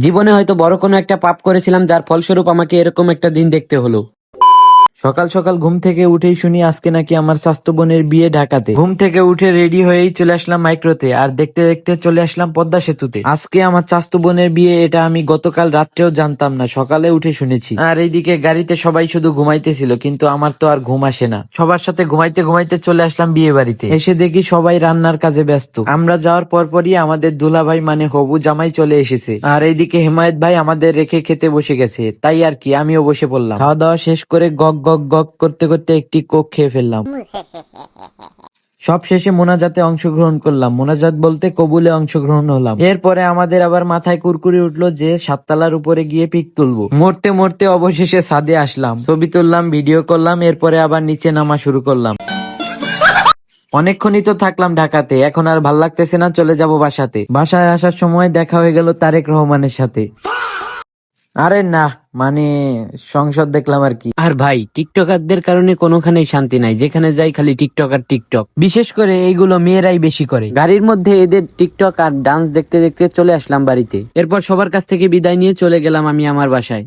জীবনে হয়তো বড় কোনো একটা পাপ করেছিলাম, যার ফলস্বরূপ আমাকে এরকম একটা দিন দেখতে হলো। সকাল সকাল ঘুম থেকে উঠেই শুনি আজকে নাকি আমার স্বাস্থ্য বোনের বিয়ে ঢাকাতে। ঘুম থেকে উঠে রেডি হয়েই চলে আসলাম মাইক্রোতে, আর দেখতে দেখতে চলে আসলাম পদ্মা সেতুতে। আজকে আমার স্বাস্থ্য বোনের বিয়ে, এটা আমি গতকাল রাত্রেও জানতাম না, সকালে উঠে শুনেছি। আর এইদিকে গাড়িতে সবাই শুধু ঘুমাইতেছিল, কিন্তু আমার তো আর ঘুম আসে না। সবার সাথে ঘুমাইতে ঘুমাইতে চলে আসলাম বিয়ে বাড়িতে। এসে দেখি সবাই রান্নার কাজে ব্যস্ত। আমরা যাওয়ার পরপরই আমাদের দুলাভাই মানে হবু জামাই চলে এসেছে, আর এইদিকে হেমায়েত ভাই আমাদের রেখে খেতে বসে গেছে। তাই আর কি, আমিও বসে পড়লাম। খাওয়া দাওয়া শেষ করে গগ গগ গগ করতে করতে একটি কোক খেয়ে ফেললাম। সব শেষে মোনাজাতে অংশগ্রহণ করলাম। মোনাজাত বলতে কবুলে অংশগ্রহণ হলাম। এরপরে আমাদের আবার মাথায় কুরকুরি উঠলো যে সাততলার উপরে গিয়ে পিক তুলবো। মরতে মরতে অবশেষে ছাদে আসলাম, ছবি তুললাম, ভিডিও করলাম, এরপরে আবার নিচে নামা শুরু করলাম। অনেকক্ষণই তো থাকলাম ঢাকাতে, এখন আর ভাল লাগতেছে না, চলে যাব বাসাতে। বাসায় আসার সময় দেখা হয়ে গেল তারেক রহমানের সাথে। আরে না, মানে সংসদ দেখলাম আর কি। আর ভাই, টিকটকারদের কারণে কোনোখানেই শান্তি নাই, যেখানে যাই খালি টিকটক আর টিকটক। বিশেষ করে এইগুলো মেয়েরাই বেশি করে। গাড়ির মধ্যে এদের টিকটক আর ডান্স দেখতে দেখতে চলে আসলাম বাড়িতে। এরপর সবার কাছ থেকে বিদায় নিয়ে চলে গেলাম আমি আমার বাসায়।